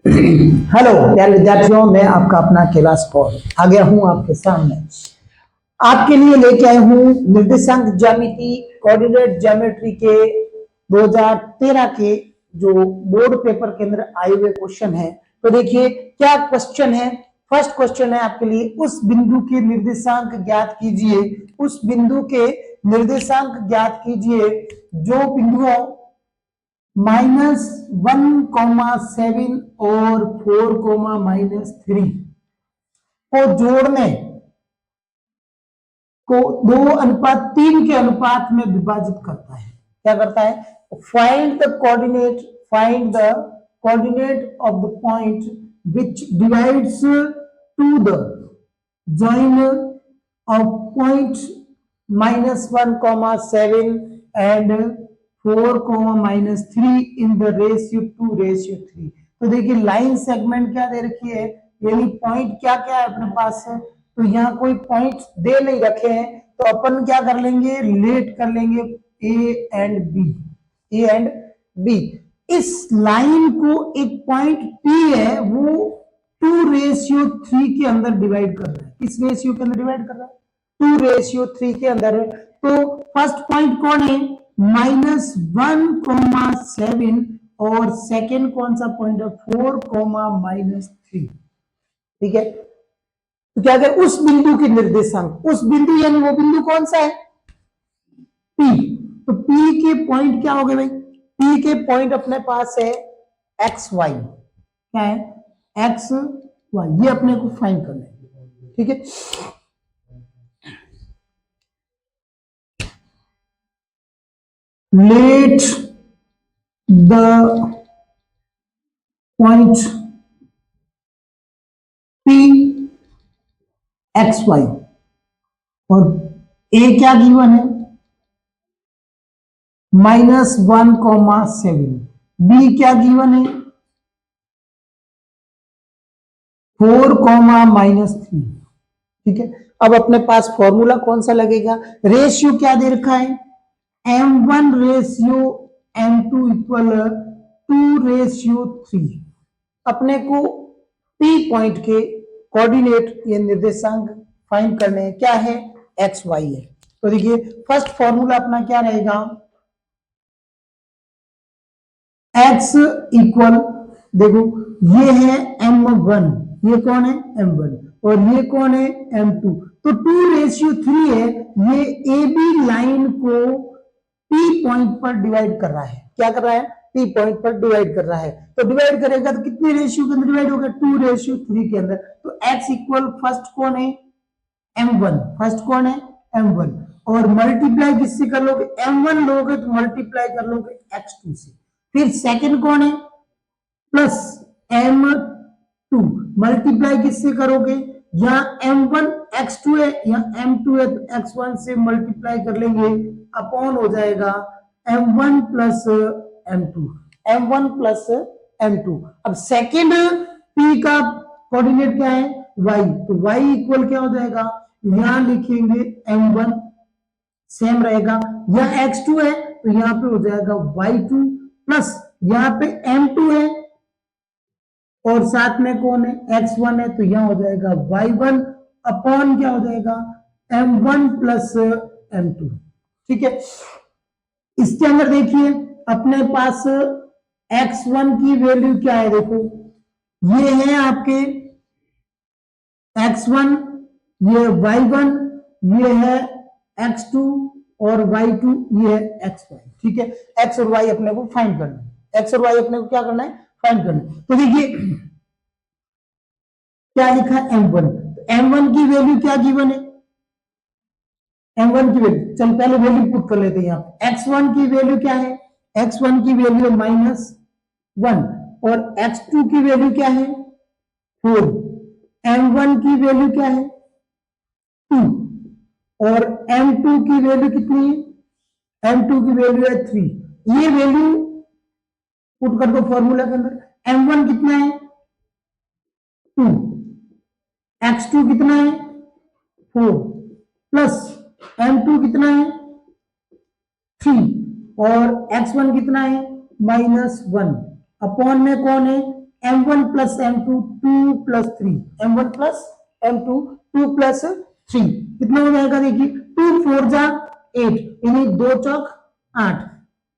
Hello प्यारे विद्यार्थियों, मैं आपका अपना कैलाश कौर आ गया हूं आपके सामने। आपके लिए लेके आया हूं निर्देशांक ज्यामिति कोऑर्डिनेट ज्योमेट्री के 2013 के जो बोर्ड पेपर के अंदर आए हुए क्वेश्चन है। तो देखिए क्या क्वेश्चन है। फर्स्ट क्वेश्चन है आपके लिए, उस बिंदु के निर्देशांक ज्ञात कीजिए। उस बिंदु के निर्देशांक ज्ञात कीजिए जो बिंदुओं -1,7 और 4,-3 को जोड़ने को 2:3 के अनुपात में विभाजित करता है। क्या करता है? Find the coordinate of the point which divides to the join of point -1,7 and 4,-3 in the ratio 2:3। तो देखिए लाइन सेगमेंट क्या दे रखी है, यानी पॉइंट क्या क्या है अपने पास है। तो यहाँ कोई पॉइंट दे नहीं रखे हैं, तो अपन क्या कर लेंगे, रिलेट कर लेंगे ए एंड बी। इस लाइन को एक पॉइंट पी है वो 2:3 के अंदर डिवाइड कर रहा है। किस रेशियो के अंदर डिवाइड कर रहा है? 2:3 के अंदर है। तो फर्स्ट पॉइंट कौन है? -1,7 और सेकेंड कौन सा पॉइंट है? 4,-3। ठीक है, तो क्या करें, उस बिंदु के निर्देशांक, उस बिंदु यानी वो बिंदु कौन सा है? P। तो P के पॉइंट क्या हो गए भाई? P के पॉइंट अपने पास है एक्स वाई। क्या है? एक्स वाई, ये अपने को फाइंड करना है। ठीक है, let the point P X Y और A क्या गिवन है? -1,7। बी क्या गिवन है? 4,-3। ठीक है, अब अपने पास फॉर्मूला कौन सा लगेगा? रेशियो क्या दे रखा है? m1 ratio m2 equal 2:3। अपने को P पॉइंट के कोऑर्डिनेट या निर्देशांक फाइंड करने हैं। क्या है? एक्स वाई है। तो देखिए फर्स्ट फॉर्मूला अपना क्या रहेगा? x इक्वल, देखो ये है m1, ये कौन है? m1, और ये कौन है? m2। तो 2:3 है, ये ए बी लाइन को P पॉइंट पर डिवाइड कर रहा है। क्या कर रहा है? P पॉइंट पर डिवाइड कर रहा है। तो डिवाइड करेगा तो कितने रेशियो के अंदर डिवाइड होगा? 2:3 के अंदर। तो x इक्वल फर्स्ट कौन है? m1। फर्स्ट कौन है? m1, और मल्टीप्लाई किससे कर लोगे? m1 लोगे तो मल्टीप्लाई कर लोगे x2 से। फिर सेकंड कौन है? प्लस m2, मल्टीप्लाई किससे करोगे? यहाँ m1 x2 है, यहाँ m2 है, तो x1 से मल्टीप्लाई कर लेंगे, अपॉन हो जाएगा m1 plus m2, m1 plus m2। अब सेकंड p का कोऑर्डिनेट क्या है? y, तो y इक्वल क्या हो जाएगा? यहां लिखेंगे m1 सेम रहेगा, यह x2 है तो यहाँ पे हो जाएगा y2, प्लस यहाँ पे m2 है और साथ में कौन है? x1 है, तो यहाँ हो जाएगा y1 अपॉन क्या हो जाएगा? m1 plus m2। ठीक है, इसके अंदर देखिए अपने पास x1 की वैल्यू क्या है? देखो ये है आपके x1, ये y1, ये है x2 और y2, ये है xy। ठीक है, x और y अपने को फाइंड करना है। x और y अपने को क्या करना है? फाइंड करना है। तो देखिए क्या लिखा है? m1। तो m1 की वैल्यू क्या गिवन है? m1 की वैल्यू, चल पहले वैल्यू पुट कर लेते हैं। यहाँ पे x1 की वैल्यू क्या है? x1 की वैल्यू -1 और x2 की वैल्यू क्या है? 4। m1 की वैल्यू क्या है? 2 और m2 की वैल्यू कितनी है? m2 की वैल्यू है 3। ये वैल्यू पुट कर दो फॉर्मूला के अंदर। m1 कितना है? 2, x2 कितना है? 4, प्लस m2 कितना है? 3 और x1 कितना है? -1। अपॉन में कौन है? m1 plus m2 2 plus 3, m1 plus m2 2 plus 3 कितना हो जाएगा देखिए 2 4 जा 8 यानी 2 चौक 8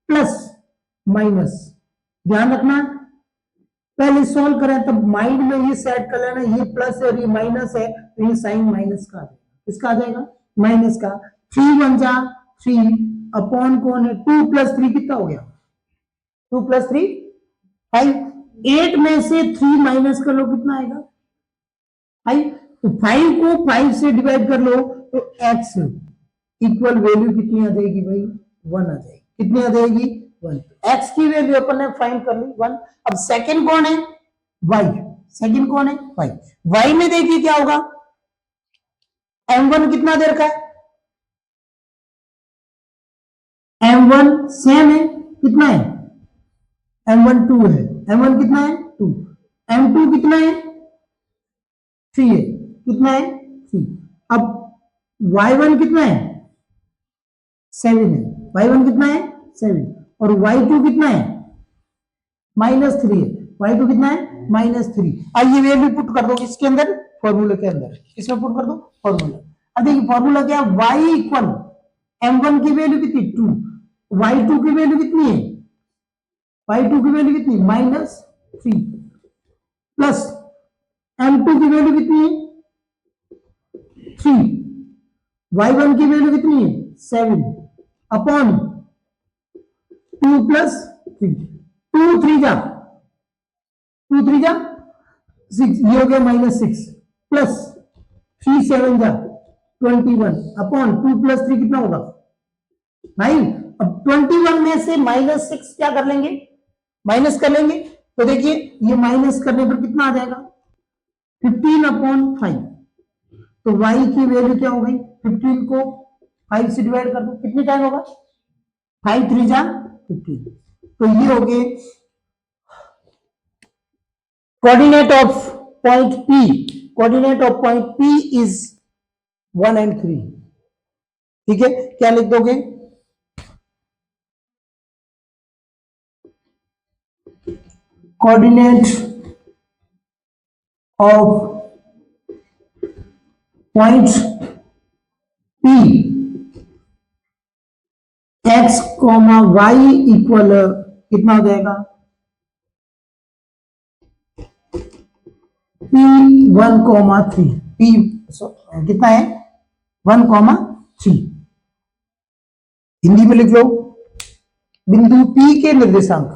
प्लस माइनस, ध्यान रखना पहले सॉल्व करें तब माइंड में ये सेट कर लेना ये प्लस है और ये माइनस है तो ये साइन माइनस का आ जाएगा, किसका आ जाएगा माइनस का 3 1 जा 3 अपॉन कौन है 2 प्लस 3 कितना हो गया 2 प्लस 3 5 8 में से 3 माइनस कर लो कितना आएगा 5 तो 5 को 5 से डिवाइड कर लो तो x इक्वल वैल्यू कितनी आ जाएगी भाई 1 आ जाएगी, कितनी आ जाएगी 1, x की वैल्यू अपन ने फाइंड कर ली 1। अब सेकंड कौन है y, सेकंड कौन है y में देखिए क्या होगा m1 कितना दे रखा है m1 सेम है कितना है m1 2 है, m1 कितना है 2, m2 कितना है 3 है, कितना है 3। अब y1 कितना है 7 है, y1 कितना है 7 और y2 कितना है -3 है, y2 कितना है -3। अब ये वैल्यू पुट कर दो इसके अंदर फॉर्मूले के अंदर, इसमें पुट कर दो फॉर्मूला। अब देखिए फॉर्मूला क्या है y इक्वल m1 की वैल्यू कितनी 2, y2 की वैल्यू कितनी है y2 की वैल्यू कितनी -3 प्लस m2 की वैल्यू कितनी है 3, y1 की वैल्यू कितनी है 7 अपॉन 2 प्लस 3, 2 3 जा 6 ये हो गया -6 प्लस 3 7 जा 21 अपॉन 2 प्लस 3 कितना होगा 9। अब 21 में से -6 क्या कर लेंगे माइनस कर लेंगे तो देखिए ये माइनस करने पर कितना आ जाएगा 15 अपॉन 5, तो y की वैल्यू क्या हो गई 15 को 5 से डिवाइड कर दो कितने टाइम होगा 5 3 जा 15, तो ये हो गए coordinate of point P, coordinate of point P is 1 and 3, ठीक है क्या लिख दोगे coordinate of point P x, y equal कितना हो जाएगा P1, 3, P कितना है 1, 3, हिंदी में लिख लो बिंदु P के निर्देशांक,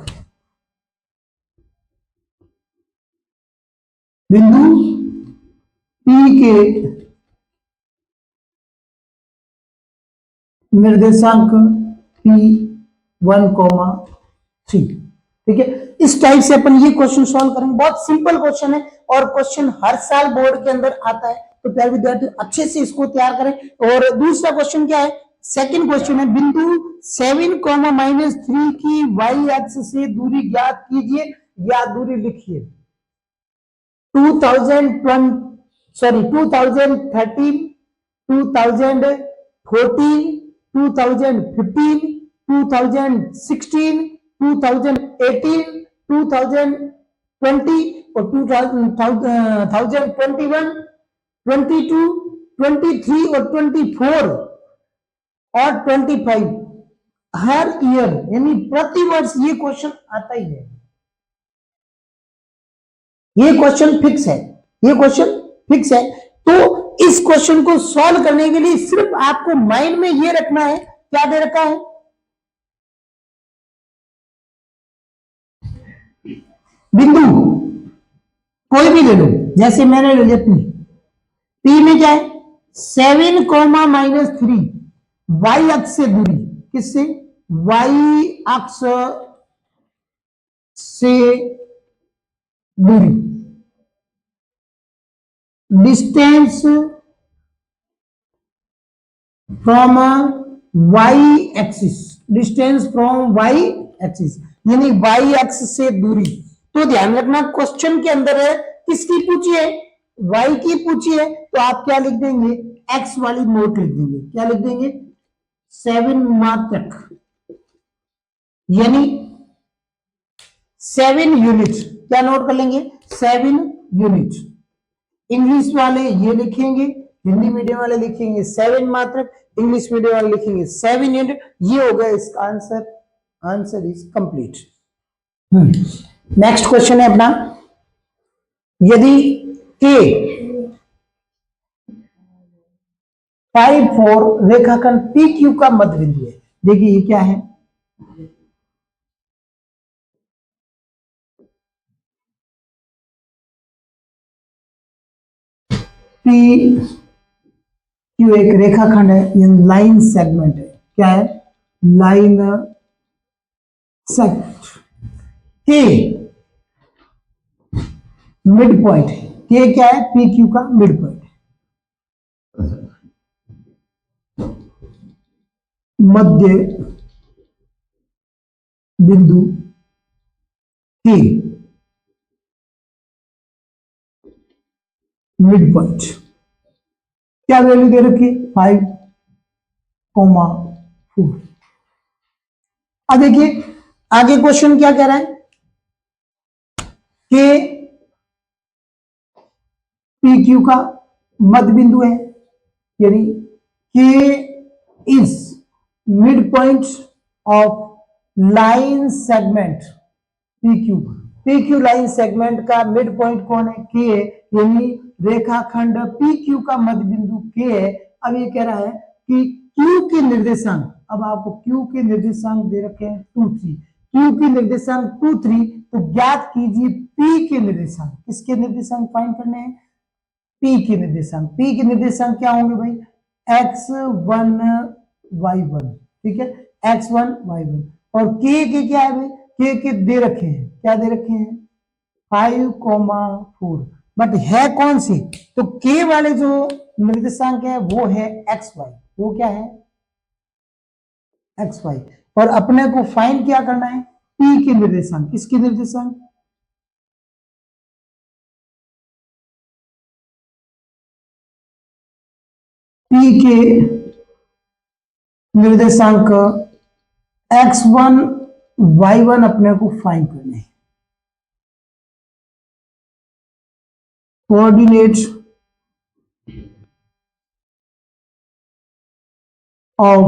बिंदु P के निर्देशांक P1, 3, ठीक है। इस टाइप से अपन ये क्वेश्चन सॉल्व करेंगे, बहुत सिंपल क्वेश्चन है और क्वेश्चन हर साल बोर्ड के अंदर आता है, तो प्यारे विद्यार्थी अच्छे से इसको तैयार करें। और दूसरा क्वेश्चन क्या है सेकंड क्वेश्चन है बिंदु 7, -3 की y अक्ष से दूरी ज्ञात कीजिए या दूरी लिखिए। 2013, 2014, 2015, 2016, 2018, 2020 और 2021, 22, 23 और 24 और 25 हर ईयर यानी प्रति वर्ष ये क्वेश्चन आता ही है, ये क्वेश्चन फिक्स है, ये क्वेश्चन फिक्स है। तो इस क्वेश्चन को सॉल्व करने के लिए सिर्फ आपको माइंड में ये रखना है क्या दे रखा है बिंदु कोई भी ले लो, जैसे मैंने ले लिया P में क्या है 7, -3 y अक्ष से दूरी, किससे y अक्ष से दूरी, distance from y axis, distance from y axis यानी y अक्ष से दूरी। तो ध्यान रखना क्वेश्चन के अंदर है किसकी पूछी है y की पूछी है, तो आप क्या लिख देंगे x वाली नोट लिख देंगे, क्या लिख देंगे 7 मार्क तक, यानी 7 यूनिट, क्या नोट कर लेंगे, 7 यूनिट। इंग्लिश वाले ये लिखेंगे, हिंदी मीडियम वाले लिखेंगे 7 मात्रक, इंग्लिश मीडियम वाले लिखेंगे 7 यूनिट। ये हो गया इसका answer, answer is complete. Next question है अपना, यदि के 5 4 रेखाखंड पी क्यू का मध्य बिंदु है, देखिए ये क्या है, पी क्यू एक रेखाखंड है, ये लाइन सेगमेंट है, क्या है, लाइन सेगमेंट। के मिड पॉइंट है, के क्या है, पी क्यू का मिड पॉइंट है, मध्य बिंदु के मिड पॉइंट क्या वैल्यू दे रखी है, 5,4। अब देखिए आगे क्वेश्चन क्या कह रहा है, के पी क्यू का मध्य बिंदु है, यानी के is mid point of line segment P Q. P Q line segment का मिड पॉइंट कौन है, के है, यानी रेखाखंड पी क्यू का मध्य बिंदु के है। अब ये कह रहा है कि क्यू के निर्देशांक, अब आपको क्यू के निर्देशांक दे रखे हैं 2 3, क्यू के निर्देशांक 2 3, तो ज्ञात कीजिए पी के निर्देशांक, किसके निर्देशांक फाइंड करने हैं, पी के निर्देशांक। पी के निर्देशांक क्या होंगे भाई, x1 y1, ठीक है, x1 y1। और के क्या है भाई, के दे रखे हैं, क्या दे रखे हैं, 5,4, बट है कौन सी, तो के वाले जो निर्देशांक है वो है एक्स वाई, वो क्या है, एक्स वाई। और अपने को फाइंड क्या करना है, पी के निर्देशांक, किसके निर्देशांक, पी के निर्देशांक x1 y1 अपने को फाइंड करने हैं। Coordinate of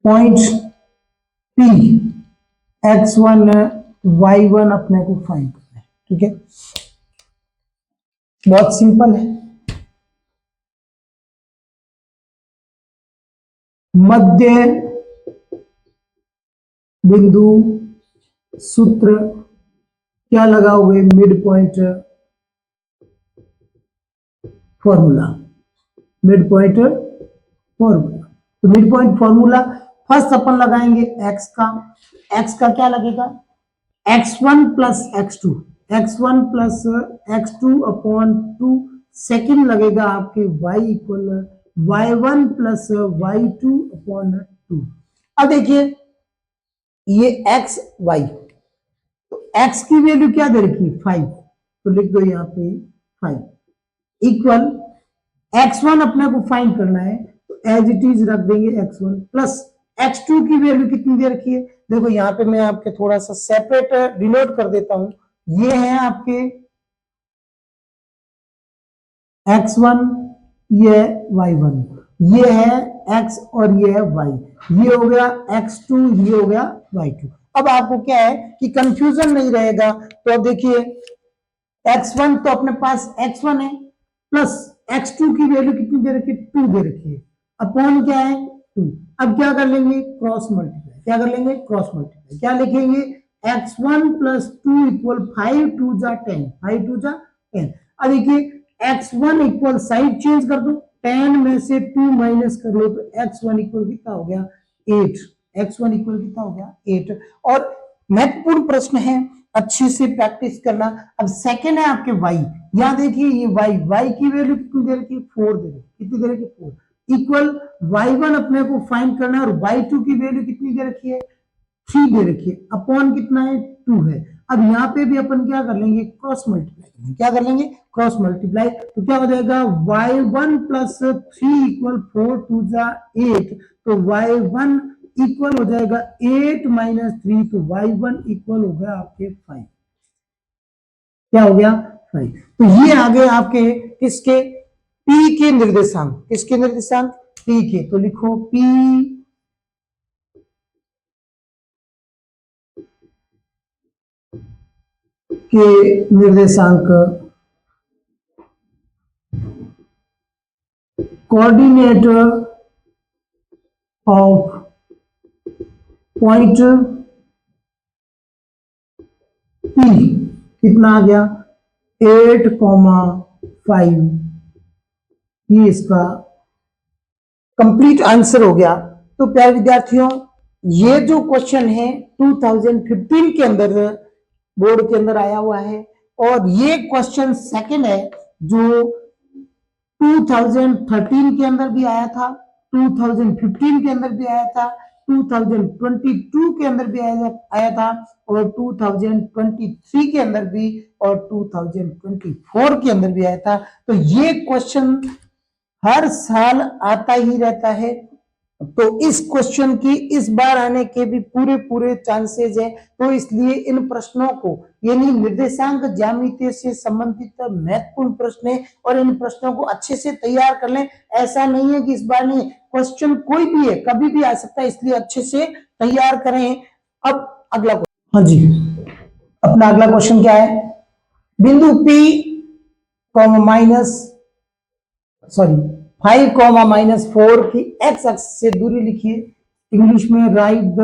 point P x1 y1 अपने को फाइंड करना है, ठीक है, बहुत सिंपल है। मध्य बिंदु सूत्र क्या लगाओगे, mid point formula, mid point formula. तो मिड पॉइंट फॉर्मूला फर्स्ट अपन लगाएंगे x का क्या लगेगा, x1 plus x2, x1 plus x2 upon 2। Second लगेगा आपके y equal y1 plus y2 upon 2। अब देखिए ये x y, तो x की वैल्यू क्या दे रखी है 5, तो लिख दो यहाँ पे 5 इक्वल x1 अपने को फाइंड करना है, तो एज इट इज रख देंगे x1 प्लस x2 की वैल्यू कितनी दे रखी है, देखो यहाँ पे मैं आपके थोड़ा सा सेपरेट डिनोट कर देता हूं, ये है आपके x1, ये है y1, ये है x और ये है y, ये हो गया x2, ये हो गया y2। अब आपको क्या है कि कंफ्यूजन नहीं रहेगा, तो अब देखिए x1 तो अपने पास x1 है, प्लस x2 की वैल्यू कितनी दे रखी है, 2 दे रखी है, अपॉन क्या है 2। अब क्या कर लेंगे, क्रॉस मल्टीप्लाई, क्या कर लेंगे, क्रॉस मल्टीप्लाई, क्या लिखेंगे, x1 प्लस 2 इक्वल 5 2 जा 10, 5 2 जा 10। अब देखिए x1 इक्वल साइड चेंज कर दो, 10 में से 2 माइनस कर लो, तो x1 इक्वल कितना हो गया 8, x1 इक्वल कितना हो गया 8। और महत्वपूर्ण प्रश्न है, अच्छे से प्रैक्टिस करना। अब सेकंड है आपके y, यहां देखिए ये y की वैल्यू कितनी दे रखी है 4 दे रखी, कितनी दे रखी है 4 इक्वल y1 अपने को फाइंड करना है, और y2 की वैल्यू कितनी दे रखी है 3 दे रखी है, अपॉन कितना है 2 है। अब यहाँ पे भी अपन क्या कर लेंगे, क्रॉस मल्टीप्लाई, क्या कर लेंगे, क्रॉस मल्टीप्लाई, तो क्या हो जाएगा y1 प्लस 3 इक्वल 4 2 जा 8, तो y1 इक्वल हो जाएगा 8 माइनस 3, तो y1 इक्वल हो गया आपके 5। क्या हो गया? 5। तो ये आ गए आपके किसके? p के निर्देशांक। किसके निर्देशांक? p के। तो लिखो p के निर्देशांक कोऑर्डिनेटर ऑफ पॉइंट p कितना आ गया? 8,5। ये इसका कंप्लीट आंसर हो गया। तो प्यारे विद्यार्थियों, ये जो क्वेश्चन है 2015 के अंदर बोर्ड के अंदर आया हुआ है, और ये क्वेश्चन सेकंड है जो 2013 के अंदर भी आया था, 2015 के अंदर भी आया था, 2022 के अंदर भी आया था, और 2023 के अंदर भी, और 2024 के अंदर भी आया था। तो ये क्वेश्चन हर साल आता ही रहता है। तो इस क्वेश्चन की इस बार आने के भी पूरे पूरे चांसेस है। तो इसलिए इन प्रश्नों को, यानी निर्देशांक ज्यामिति से संबंधित महत्वपूर्ण प्रश्न है, और इन प्रश्नों को अच्छे से तैयार कर लें। ऐसा नहीं है कि इस बार नहीं, क्वेश्चन कोई भी है, कभी भी आ सकता है, इसलिए अच्छे से तैयार करें। अब अगला क्वेश्चन, हाँ जी, अपना अगला क्वेश्चन क्या है? बिंदु P माइनस सॉरी 5,-4 की एक्स अक्ष से दूरी लिखिए। इंग्लिश में right the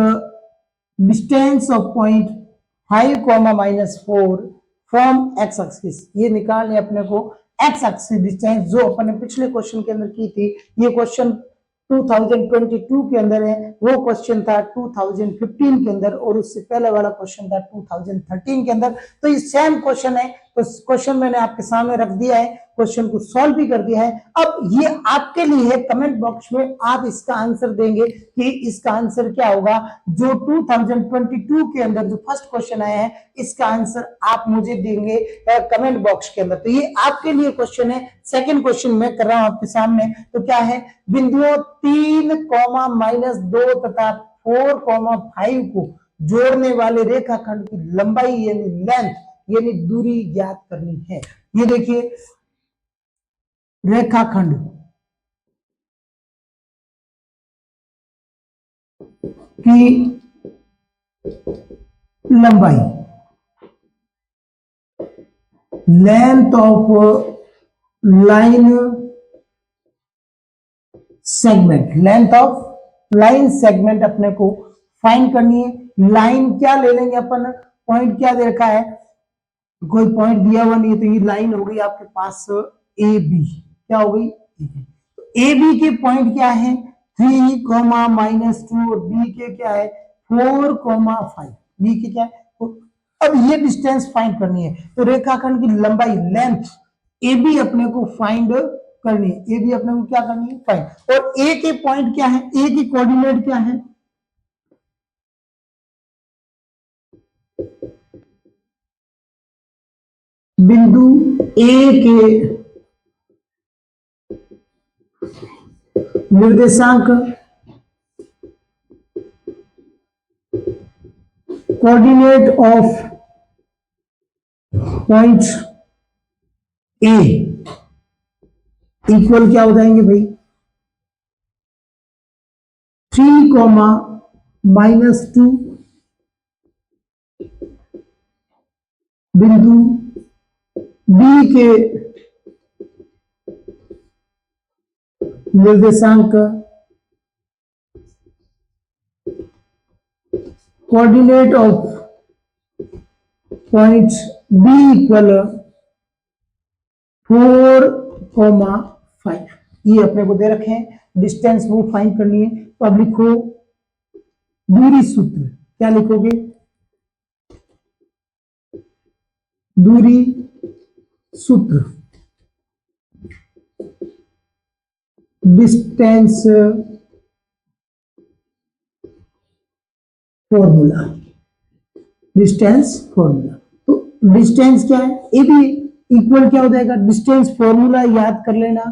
distance of point 5,-4 from x axis. ये निकालने अपने को एक्स अक्ष से डिस्टेंस, जो अपन ने पिछले क्वेश्चन के अंदर की थी। ये क्वेश्चन 2022 के अंदर है, वो क्वेश्चन था 2015 के अंदर, और उससे पहले वाला क्वेश्चन था 2013 के अंदर। तो ये सेम क्वेश्चन है। तो क्वेश्चन मैंने आपके सामने रख दिया है, क्वेश्चन को सॉल्व भी कर दिया है। अब ये आपके लिए है, कमेंट बॉक्स में आप इसका आंसर देंगे कि इसका आंसर क्या होगा। जो 2022 के अंदर जो फर्स्ट क्वेश्चन आया है, इसका आंसर आप मुझे देंगे कमेंट बॉक्स के अंदर। तो ये आपके लिए क्वेश्चन है। सेकंड क्वेश्चन मैं कर रहा हूं आपके सामने। तो क्या है? बिंदुओं 3,-2 तथा 4,5 को जोड़ने वाले रेखाखंड की लंबाई यानी लेंथ यानी दूरी ज्ञात करनी है। ये देखिए रेखाखंड की लंबाई, length of line segment, length of line segment अपने को फाइंड करनी है। लाइन क्या ले लेंगे अपन? पॉइंट क्या दे रखा है? कोई पॉइंट दिया हुआ नहीं है, तो ये लाइन हो गई आपके पास ए बी। क्या हो गई? ए बी के पॉइंट क्या है? 3,-2, और बी के क्या है? 4,5। बी के क्या है? अब ये डिस्टेंस फाइंड करनी है। तो रेखाखंड की लंबाई लेंथ ए बी अपने को फाइंड करनी है। ए बी अपने को क्या करनी है? फाइंड। और ए के पॉइंट क्या है? ए की कोऑर्डिनेट क्या है? बिंदु ए के निर्देशांक coordinate of point A equal क्या हो जाएंगे भाई? 3,-2 बिंदु बी के निर्देशांक coordinate of point B equal 4,5। ये अपने को दे रखे हैं, डिस्टेंस वो फाइंड करनी है। तो अब लिखो दूरी सूत्र। क्या लिखोगे? दूरी सूत्र, डिस्टेंस फॉर्मूला, डिस्टेंस फॉर्मूला। तो डिस्टेंस क्या है? ए बी इक्वल क्या हो जाएगा? डिस्टेंस फॉर्मूला याद कर लेना,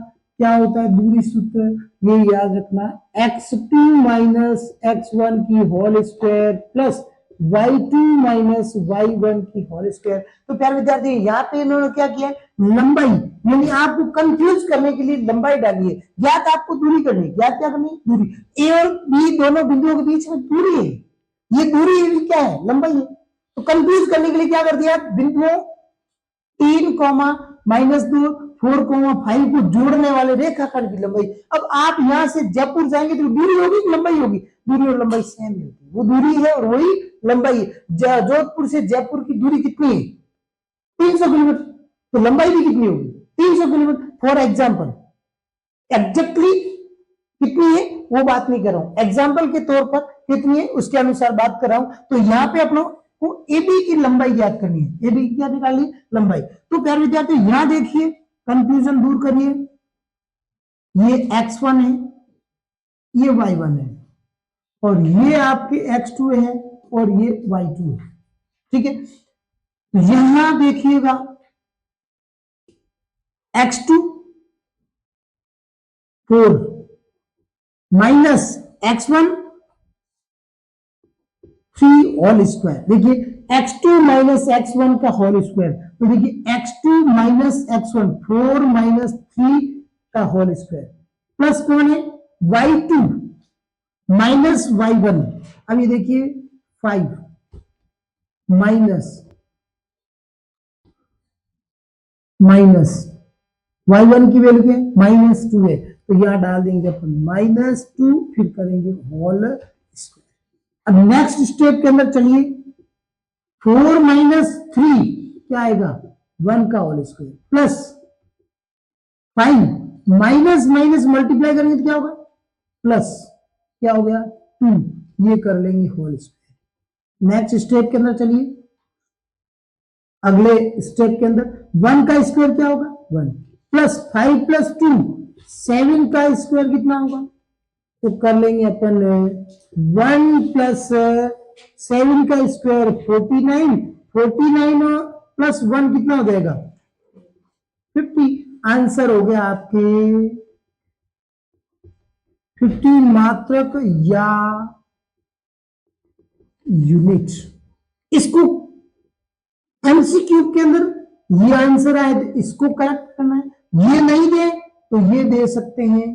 क्या होता है दूरी सूत्र, ये याद रखना, x2 माइनस x1 की whole square plus y2 minus y1 की होल स्क्वायर। तो प्यारे विद्यार्थी यहाँ पे इन्होंने क्या किया, लंबाई, यानी आपको कंफ्यूज करने के लिए लंबाई डाली है। ज्ञात आपको दूरी करनी है, ज्ञात क्या करनी है, दूरी। ए और बी दोनों बिंदुओं के बीच में दूरी है, ये दूरी क्या है, लंबाई है। तो कंफ्यूज करने के लिए क्या कर दिया, बिंदुओं 3,-2 4,5 को जोड़ने वाले रेखाखंड की लंबाई। अब आप यहां से जयपुर जाएंगे तो दूरी होगी कि लंबाई होगी, दूरी और लंबाई सेम होगी, वो दूरी है और वही लंबाई है। जोधपुर से जयपुर की दूरी कितनी है, 300 किलोमीटर, तो लंबाई भी कितनी होगी, 300 किलोमीटर। फॉर एग्जाम्पल, एग्जैक्टली कितनी है वो बात नहीं कर रहा हूं, एग्जाम्पल के तौर पर कितनी है उसके अनुसार बात कर रहा हूं। तो यहाँ पे अपनों को AB की लंबाई याद करनी है, AB की क्या निकालनी, लंबाई। तो प्यारे विद्यार्थी यहां देखिए, कंफ्यूजन दूर करिए, ये x1 है, ये y1 है, और ये आपके x2 है और ये y2 है, ठीक है। यहां देखिएगा x2 4 minus x1 3 whole square. देखिए x2 माइनस x1 का होल स्क्वायर, तो देखिए x2 माइनस x1 4 माइनस 3 का होल स्क्वायर प्लस कौन है, y2 माइनस y1। अब ये देखिए 5 माइनस y1 की वैल्यू क्या है, -2 है, तो यहां डाल देंगे अपन -2, फिर करेंगे होल स्क्वायर। अब नेक्स्ट स्टेप के अंदर चलिए, 4 माइनस 3 क्या आएगा, 1 का whole square plus 5 minus minus multiply करेंगे तो क्या होगा, प्लस क्या हो गया 2, ये कर लेंगे होल स्क्वायर। नेक्स्ट स्टेप के अंदर चलिए, अगले स्टेप के अंदर 1 का स्क्वायर क्या होगा, 1 प्लस 5 प्लस 2 7 का स्क्वायर कितना होगा, तो कर लेंगे अपन 1 प्लस 7 का स्क्वायर 49 प्लस 1 कितना हो जाएगा 50। आंसर हो गया आपके 15 मात्रक या यूनिट। इसको एमसीक्यू के अंदर ये आंसर आए तो इसको करेक्ट करना है, ये नहीं दे तो ये दे सकते हैं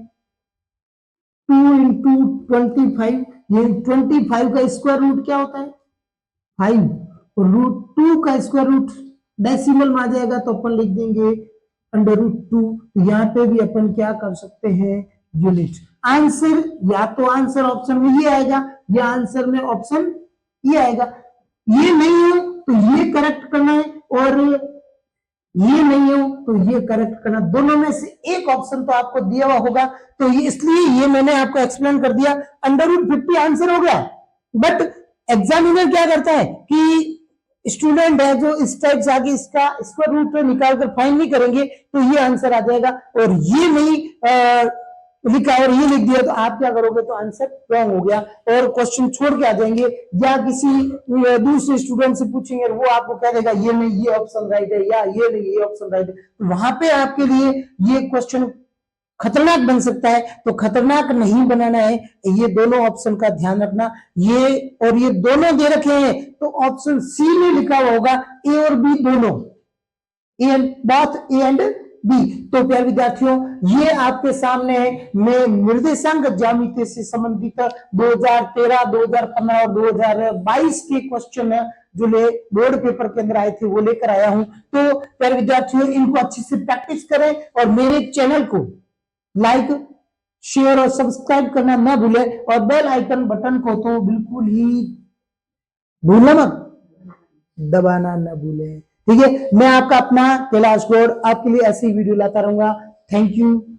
2 इंटू 25, ये 25 का स्क्वायर रूट क्या होता है 5, और √2 का स्क्वायर रूट डेसिमल में आ जाएगा तो अपन लिख देंगे √2। यहाँ पे भी अपन क्या कर सकते हैं, यूनिट। आंसर या तो आंसर ऑप्शन में ये आएगा या आंसर में ऑप्शन ये आएगा, ये नहीं हो तो ये करेक्ट करना है और ये नहीं हो तो ये करेक्ट करना, दोनों में से एक ऑप्शन तो आपको दिया हुआ होगा। तो ये इसलिए ये मैंने आपको एक्सप्लेन कर दिया, √50 आंसर हो गया। बट एग्जामिनर क्या करता है कि स्टूडेंट है जो इस टाइप से आगे इसका स्क्वायर रूट निकाल कर फाइंड नहीं करेंगे तो ये आंसर आ जाएगा, और ये नहीं लिखा और ये लिख दिया तो आप क्या करोगे, तो आंसर रॉन्ग हो गया और क्वेश्चन छोड़ के आ जाएंगे, या किसी दूसरे स्टूडेंट से पूछेंगे वो आपको कह देगा ये नहीं, ये ऑप्शन राइट है, या ये नहीं, ये ऑप्शन राइट है। तो वहां पे आपके लिए ये क्वेश्चन खतरनाक बन सकता है, तो खतरनाक नहीं बनाना है, ये दोनों ऑप्शन का ध्यान रखना। ये और ये दोनों दे रखे हैं तो ऑप्शन सी में लिखा हुआ होगा ए और बी दोनों, बोथ ए एंड बी। तो प्यारे विद्यार्थियों ये आपके सामने है, मैं निर्देशांक ज्यामिति से संबंधित 2013, 2015 और 2022 के क्वेश्चन जो बोर्ड पेपर के अंदर आए थे वो लेकर आया हूं। तो प्यारे विद्यार्थियों इनको अच्छे से प्रैक्टिस करें और मेरे चैनल को लाइक, शेयर और सब्सक्राइब करना ना भूले, और बेल आइकन बटन को तो बिल्कुल ही भूलना मत, दबाना ना भूले, ठीक है। मैं आपका अपना कैलाश गौड़ आपके लिए ऐसी वीडियो लाता रहूंगा। Thank you.